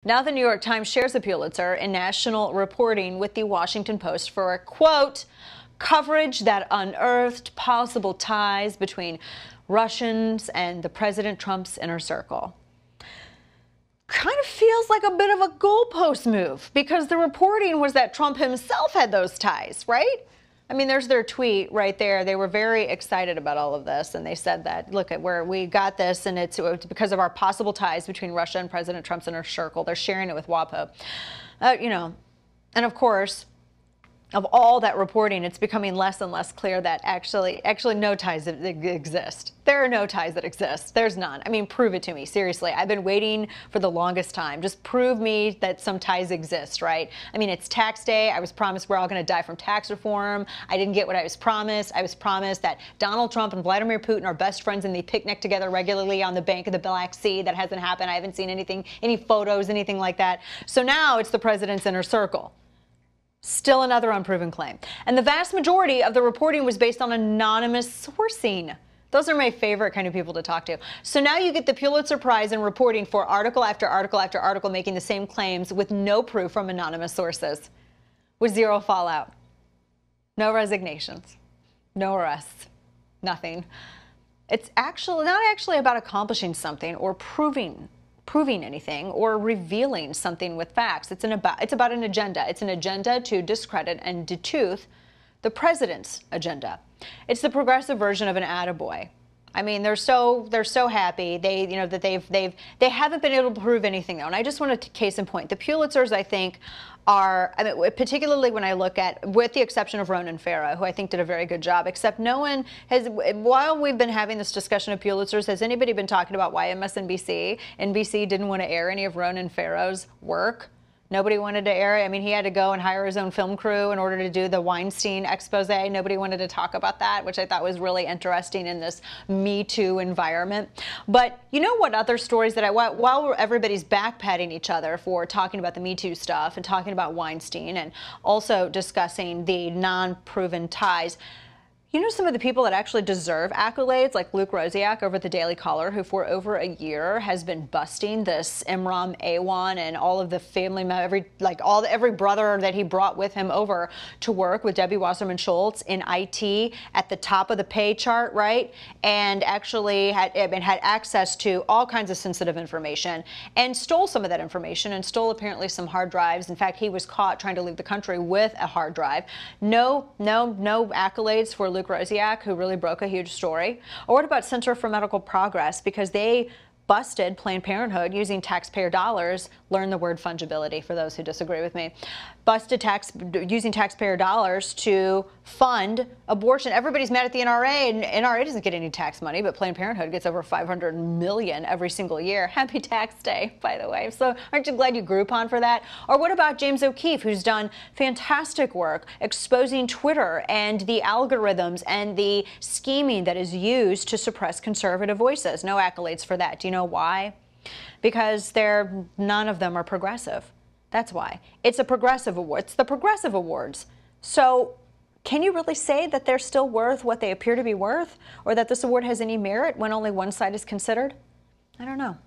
Now the New York Times shares a Pulitzer in national reporting with the Washington Post for a, quote, coverage that unearthed possible ties between Russians and the President Trump's inner circle. Kind of feels like a bit of a goalpost move, because the reporting was that Trump himself had those ties, right? I mean, there's their tweet right there. They were very excited about all of this, and they said that, look at where we got this, and it's because of our possible ties between Russia and President Trump's inner circle. They're sharing it with WAPO. And of course, of all that reporting, it's becoming less and less clear that actually no ties exist. There are no ties that exist. There's none. I mean, prove it to me. Seriously, I've been waiting for the longest time. Just prove me that some ties exist, right? I mean, it's tax day. I was promised we're all going to die from tax reform. I didn't get what I was promised. I was promised that Donald Trump and Vladimir Putin are best friends and they picnic together regularly on the bank of the Black Sea. That hasn't happened. I haven't seen anything, any photos, anything like that. So now it's the president's inner circle. Still another unproven claim. And the vast majority of the reporting was based on anonymous sourcing. Those are my favorite kind of people to talk to. So now you get the Pulitzer Prize in reporting for article after article after article making the same claims with no proof from anonymous sources, with zero fallout, no resignations, no arrests, nothing. It's actually not actually about accomplishing something or proving anything or revealing something with facts. It's about an agenda. It's an agenda to discredit and detooth the president's agenda. It's the progressive version of an attaboy. I mean, they're so happy that they haven't been able to prove anything though. And I just want to case in point, the Pulitzers, I think, are, I mean, particularly when I look at, with the exception of Ronan Farrow, who I think did a very good job, except no one has, while we've been having this discussion of Pulitzers, has anybody been talking about why MSNBC, NBC didn't want to air any of Ronan Farrow's work? Nobody wanted to air it. I mean, he had to go and hire his own film crew in order to do the Weinstein expose. Nobody wanted to talk about that, which I thought was really interesting in this Me Too environment. But you know what other stories that while everybody's backpatting each other for talking about the Me Too stuff and talking about Weinstein and also discussing the non-proven ties, you know some of the people that actually deserve accolades, like Luke Rosiak over at the Daily Caller, who for over a year has been busting this Imran Awan and all of the family, every brother that he brought with him over to work with Debbie Wasserman Schultz in IT at the top of the pay chart, right? And actually had access to all kinds of sensitive information and stole some of that information and stole apparently some hard drives. In fact, he was caught trying to leave the country with a hard drive. No accolades for Luke Rosiak, who really broke a huge story. Or what about Center for Medical Progress? Because they busted Planned Parenthood using taxpayer dollars. Learn the word fungibility for those who disagree with me. Busted using taxpayer dollars to fund abortion. Everybody's mad at the NRA, and NRA doesn't get any tax money, but Planned Parenthood gets over $500 million every single year. Happy tax day, by the way. So aren't you glad you Groupon for that? Or what about James O'Keefe, who's done fantastic work exposing Twitter and the algorithms and the scheming that is used to suppress conservative voices? No accolades for that. Do you know why? Because none of them are progressive. That's why. It's a progressive award. It's the progressive awards. So can you really say that they're still worth what they appear to be worth, or that this award has any merit when only one side is considered? I don't know.